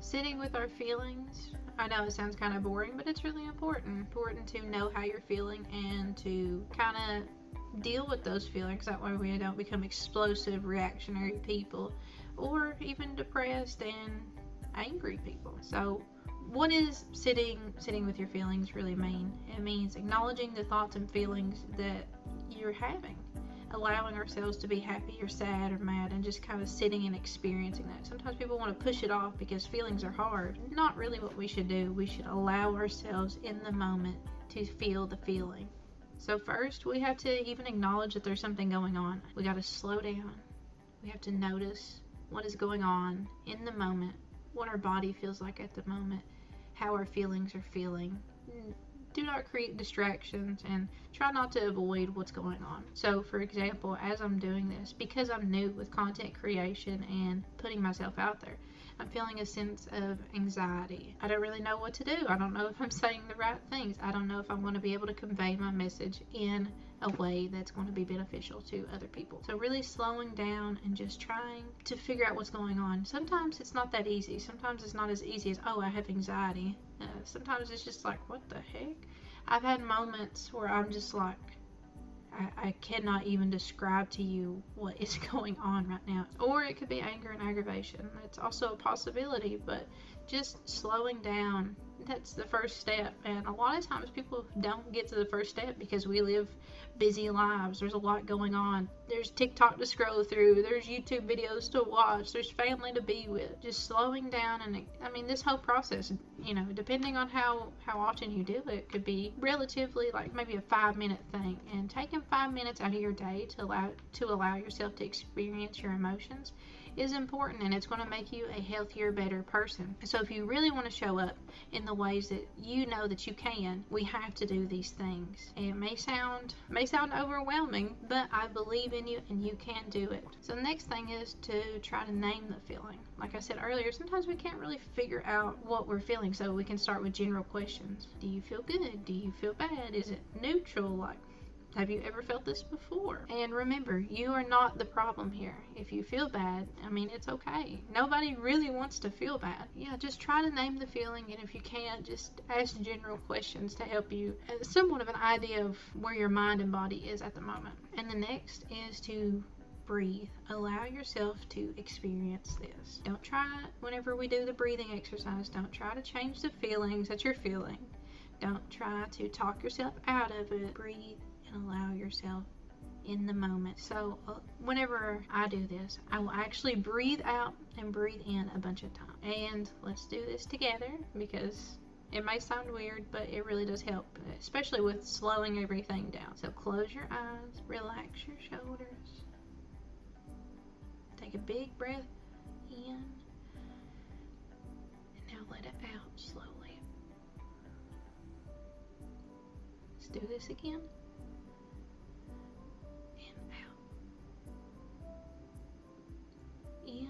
Sitting with our feelings. I know it sounds kind of boring, but it's really important. Important to know how you're feeling and to kind of deal with those feelings. That way we don't become explosive, reactionary people, or even depressed and angry people. So what is sitting with your feelings really mean? It means acknowledging the thoughts and feelings that you're having, allowing ourselves to be happy or sad or mad, and just kind of sitting and experiencing that. Sometimes people want to push it off because feelings are hard. Not really what we should do. We should allow ourselves in the moment to feel the feeling. So first, we have to even acknowledge that there's something going on. We got to slow down. We have to notice what is going on in the moment, what our body feels like at the moment, how our feelings are feeling. Do not create distractions and try not to avoid what's going on. So for example, as I'm doing this, because I'm new with content creation and putting myself out there, I'm feeling a sense of anxiety. I don't really know what to do. I don't know if I'm saying the right things. I don't know if I'm going to be able to convey my message in a way that's going to be beneficial to other people. So really slowing down and just trying to figure out what's going on. Sometimes it's not that easy. Sometimes it's not as easy as, oh, I have anxiety. Sometimes it's just like, what the heck? I've had moments where I'm just like, I cannot even describe to you what is going on right now. Or it could be anger and aggravation. That's also a possibility, but just slowing down, that's the first step. And a lot of times people don't get to the first step because we live busy lives. There's a lot going on. There's TikTok to scroll through. There's YouTube videos to watch. There's family to be with. Just slowing down, and I mean, this whole process, depending on how often you do it, could be relatively like maybe a 5-minute thing. And taking 5 minutes out of your day to allow yourself to experience your emotions is important, and it's going to make you a healthier, better person. So if you really want to show up in the ways that you know that you can, we have to do these things. It may sound overwhelming, but I believe in you and you can do it. So the next thing is to try to name the feeling. Like I said earlier, sometimes we can't really figure out what we're feeling, so we can start with general questions. Do you feel good? Do you feel bad? Is it neutral? Like, have you ever felt this before? And remember, you are not the problem here. If you feel bad, I mean, it's okay. Nobody really wants to feel bad. Yeah, just try to name the feeling, and if you can't, just ask general questions to help you somewhat of an idea of where your mind and body is at the moment. And the next is to breathe. Allow yourself to experience this. Don't try, whenever we do the breathing exercise, don't try to change the feelings that you're feeling. Don't try to talk yourself out of it. Breathe and allow yourself in the moment. So whenever I do this, I will actually breathe out and breathe in a bunch of times. And let's do this together, because it may sound weird, but it really does help, especially with slowing everything down. So close your eyes, relax your shoulders, take a big breath in, and now let it out slowly. Let's do this again. In,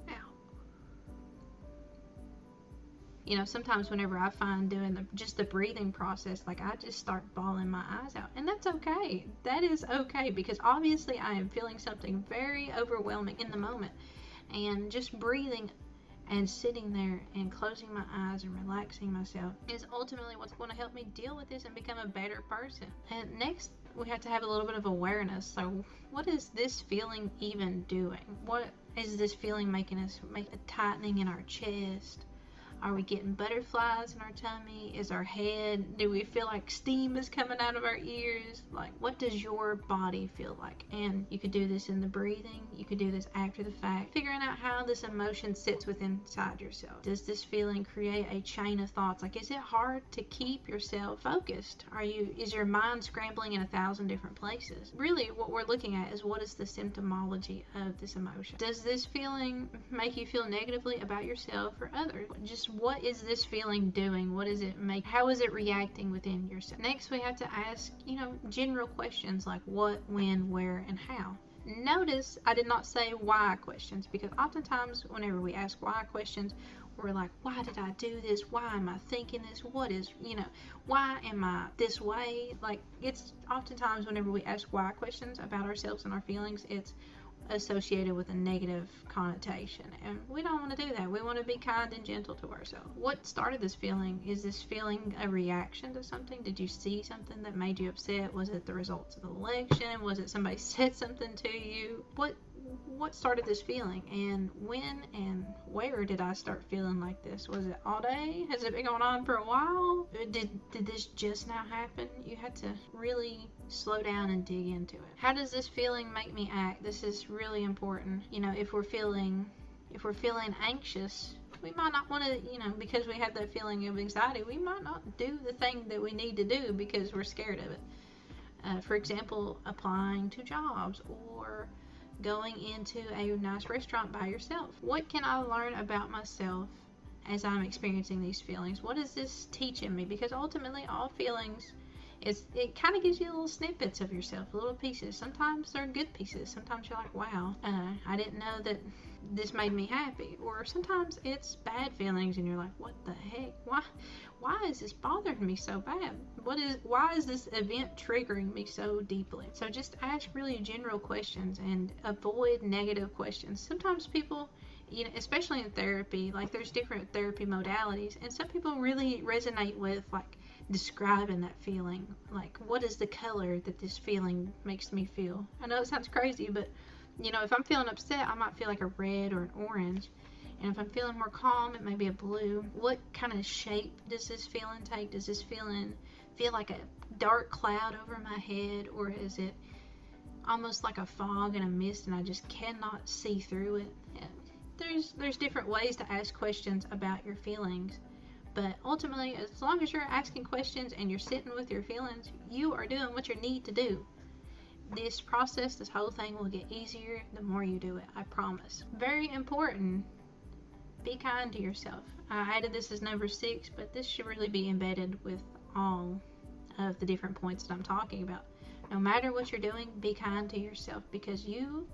out. Sometimes whenever I find doing just the breathing process, like I just start bawling my eyes out, and that's okay. That is okay, because obviously I am feeling something very overwhelming in the moment, and just breathing and sitting there and closing my eyes and relaxing myself is ultimately what's going to help me deal with this and become a better person. And next, we have to have a little bit of awareness. So what is this feeling even doing? What is this feeling making us make a tightening in our chest? Are we getting butterflies in our tummy? Is our head, do we feel like steam is coming out of our ears? Like, what does your body feel like? And you could do this in the breathing. You could do this after the fact, figuring out how this emotion sits within inside yourself. Does this feeling create a chain of thoughts? Like, is it hard to keep yourself focused? Is your mind scrambling in 1,000 different places? Really, what we're looking at is, what is the symptomology of this emotion? Does this feeling make you feel negatively about yourself or others? Just what is this feeling doing? What is it make? How is it reacting within yourself? Next, we have to ask, general questions like what, when, where, and how. Notice I did not say why questions, because oftentimes whenever we ask why questions, we're like, why did I do this? Why am I thinking this? What is, why am I this way? Like, it's oftentimes whenever we ask why questions about ourselves and our feelings, it's associated with a negative connotation, and we don't want to do that. We want to be kind and gentle to ourselves. What started this feeling? Is this feeling a reaction to something? Did you see something that made you upset? Was it the results of the election? Was it somebody said something to you? What started this feeling, and when and where did I start feeling like this? Was it all day? Has it been going on for a while? Did this just now happen? You had to really slow down and dig into it. How does this feeling make me act? This is really important. If we're feeling anxious, we might not want to, because we have that feeling of anxiety, we might not do the thing that we need to do because we're scared of it. For example, applying to jobs or going into a nice restaurant by yourself. What can I learn about myself as I'm experiencing these feelings? What is this teaching me? Because ultimately, all feelings, it kind of gives you little snippets of yourself, little pieces. Sometimes they're good pieces. Sometimes you're like, wow, I didn't know that this made me happy. Or sometimes it's bad feelings and you're like, what the heck? Why is this bothering me so bad? Why is this event triggering me so deeply? So just ask really general questions and avoid negative questions. Sometimes people, especially in therapy, like there's different therapy modalities, and some people really resonate with like describing that feeling. Like, what is the color that this feeling makes me feel? I know it sounds crazy, but if I'm feeling upset, I might feel like a red or an orange. And if I'm feeling more calm, it may be a blue. What kind of shape does this feeling take? Does this feeling feel like a dark cloud over my head, or is it almost like a fog and a mist and I just cannot see through it? Yeah. There's different ways to ask questions about your feelings, but ultimately, as long as you're asking questions and you're sitting with your feelings, you are doing what you need to do. This process, this whole thing will get easier the more you do it, I promise. Very important. Be kind to yourself. I added this as number 6, but this should really be embedded with all of the different points that I'm talking about. No matter what you're doing, be kind to yourself, because you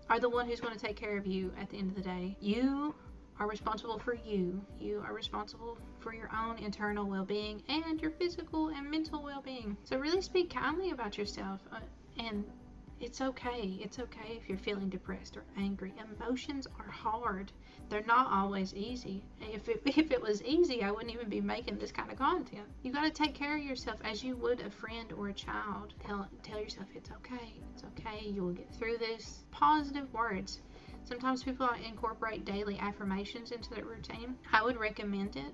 are the one who's going to take care of you at the end of the day. You are responsible for you. You are responsible for your own internal well-being and your physical and mental well-being. So really speak kindly about yourself, and it's okay. It's okay if you're feeling depressed or angry. Emotions are hard. They're not always easy. If it was easy, I wouldn't even be making this kind of content. You got to take care of yourself as you would a friend or a child. Tell yourself it's okay. It's okay. You will get through this. Positive words. Sometimes people incorporate daily affirmations into their routine. I would recommend it,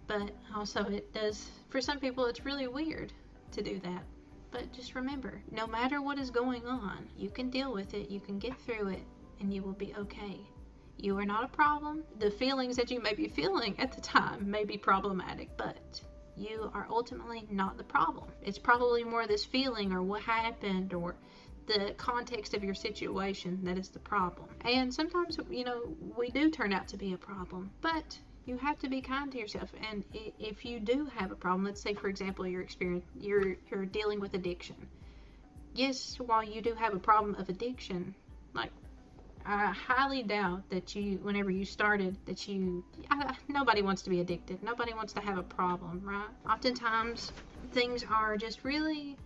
but also it does, for some people, it's really weird to do that. But just remember, no matter what is going on, you can deal with it, you can get through it, and you will be okay. You are not a problem. The feelings that you may be feeling at the time may be problematic, but you are ultimately not the problem. It's probably more this feeling or what happened or the context of your situation that is the problem. And sometimes, we do turn out to be a problem, but you have to be kind to yourself. And if you do have a problem, let's say, for example, you're dealing with addiction. Yes, while you do have a problem of addiction, like, I highly doubt that whenever you started, nobody wants to be addicted. Nobody wants to have a problem, right? Oftentimes, things are just really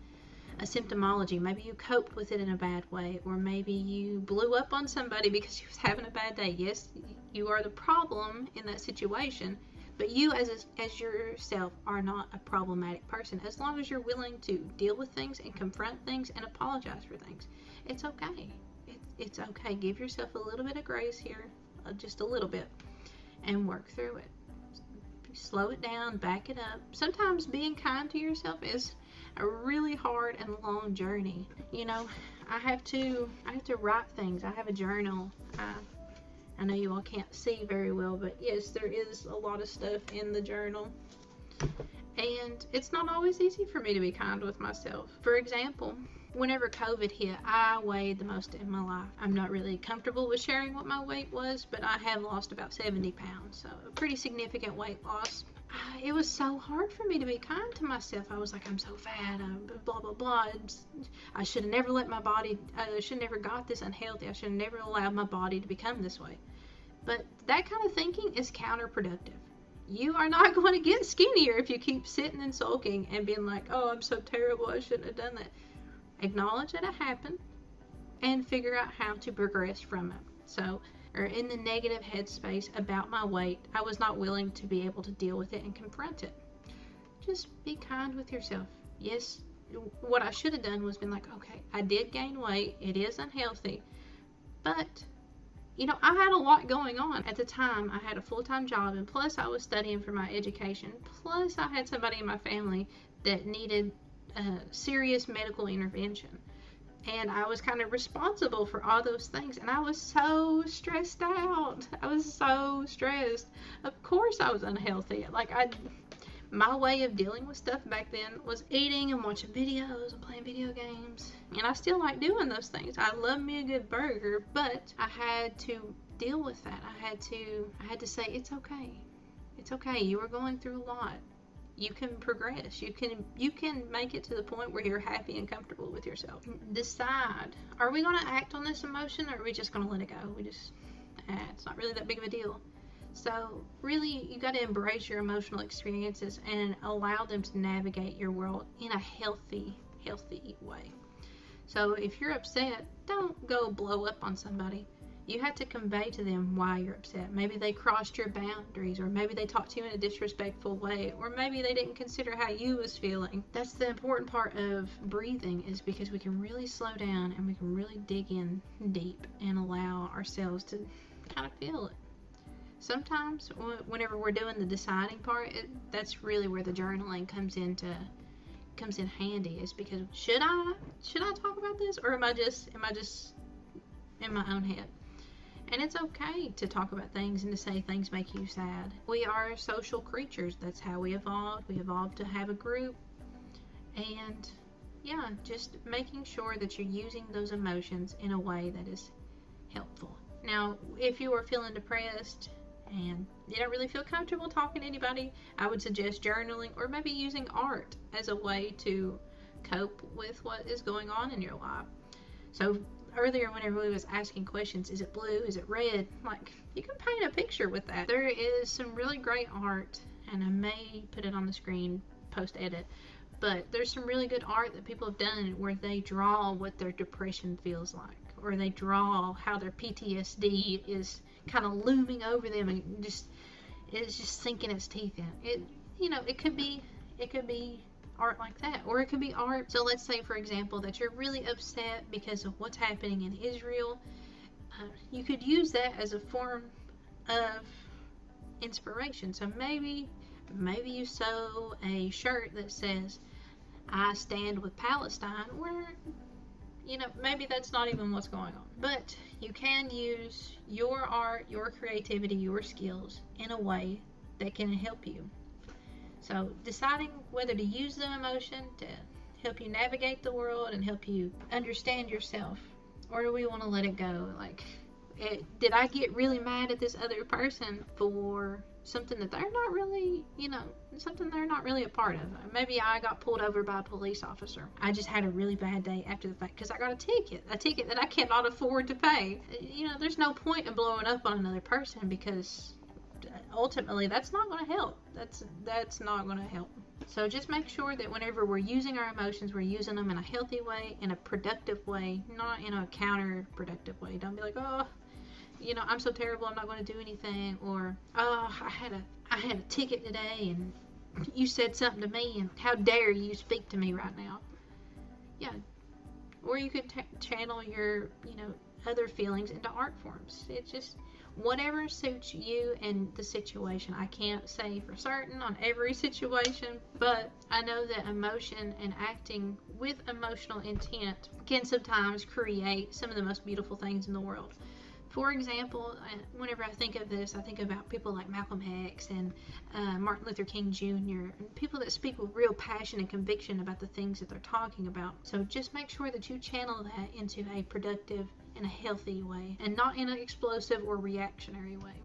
a symptomology. Maybe you coped with it in a bad way, or maybe you blew up on somebody because you was having a bad day. Yes, you are the problem in that situation, but you as yourself are not a problematic person. As long as you're willing to deal with things and confront things and apologize for things, it's okay. It's okay. Give yourself a little bit of grace here, just a little bit, and work through it. Slow it down, back it up. Sometimes being kind to yourself is a really hard and long journey. I have to write things. I have a journal. I know you all can't see very well, but yes, there is a lot of stuff in the journal. And it's not always easy for me to be kind with myself. For example, whenever COVID hit, I weighed the most in my life. I'm not really comfortable with sharing what my weight was, but I have lost about 70 pounds, so a pretty significant weight loss. It was so hard for me to be kind to myself. I was like, I'm so fat, blah, blah, blah. I should have never I should have never got this unhealthy. I should have never allowed my body to become this way. But that kind of thinking is counterproductive. You are not going to get skinnier if you keep sitting and sulking and being like, oh, I'm so terrible, I shouldn't have done that. Acknowledge that it happened. and figure out how to progress from it. So, or in the negative headspace about my weight, I was not willing to be able to deal with it and confront it. Just be kind with yourself. Yes, what I should have done was been like, okay, I did gain weight. It is unhealthy. But, I had a lot going on. At the time, I had a full-time job, and plus I was studying for my education. Plus I had somebody in my family that needed serious medical intervention. And I was kind of responsible for all those things. And I was so stressed out. I was so stressed. Of course I was unhealthy. My way of dealing with stuff back then was eating and watching videos and playing video games. And I still like doing those things. I love me a good burger, but I had to deal with that. I had to say, it's okay. It's okay. You are going through a lot. You can progress. You can make it to the point where you're happy and comfortable with yourself. Decide, are we going to act on this emotion, or are we just going to let it go? It's not really that big of a deal. So really, you got to embrace your emotional experiences and allow them to navigate your world in a healthy way. So if you're upset, don't go blow up on somebody. You have to convey to them why you're upset. Maybe they crossed your boundaries, or maybe they talked to you in a disrespectful way, or maybe they didn't consider how you was feeling. That's the important part of breathing, is because we can really slow down and we can really dig in deep and allow ourselves to kind of feel it. Sometimes whenever we're doing the deciding part, that's really where the journaling comes in handy, is because should I talk about this, or am I just in my own head? And it's okay to talk about things and to say things make you sad. We are social creatures. That's how we evolved. We evolved to have a group. And yeah, just making sure that you're using those emotions in a way that is helpful. Now, if you are feeling depressed and you don't really feel comfortable talking to anybody, I would suggest journaling, or maybe using art as a way to cope with what is going on in your life. So earlier, whenever we was asking questions, is it blue, is it red, you can paint a picture with that. There is some really great art, and I may put it on the screen post edit, but there's some really good art that people have done where they draw what their depression feels like, or they draw how their PTSD is kind of looming over them and it's just sinking its teeth in. It could be art like that, or it could be art. So let's say, for example, that you're really upset because of what's happening in Israel. You could use that as a form of inspiration. So maybe you sew a shirt that says, I stand with Palestine, where maybe that's not even what's going on. But you can use your art, your creativity, your skills in a way that can help you. So deciding whether to use the emotion to help you navigate the world and help you understand yourself, or do we want to let it go? Did I get really mad at this other person for something that they're not really, something they're not really a part of? Maybe I got pulled over by a police officer. I just had a really bad day after the fact because I got a ticket that I cannot afford to pay. There's no point in blowing up on another person, because ultimately that's not going to help. That's not going to help. So just make sure that whenever we're using our emotions, we're using them in a healthy way, in a productive way, not in a counterproductive way. Don't be like, oh, I'm so terrible, I'm not going to do anything, or oh, I had a ticket today and you said something to me, and how dare you speak to me right now. Yeah. Or you could channel your other feelings into art forms. It's just whatever suits you and the situation. I can't say for certain on every situation, but I know that emotion and acting with emotional intent can sometimes create some of the most beautiful things in the world. For example, whenever I think of this, I think about people like Malcolm X and Martin Luther King Jr., and people that speak with real passion and conviction about the things that they're talking about. So just make sure that you channel that into a productive and a healthy way, and not in an explosive or reactionary way.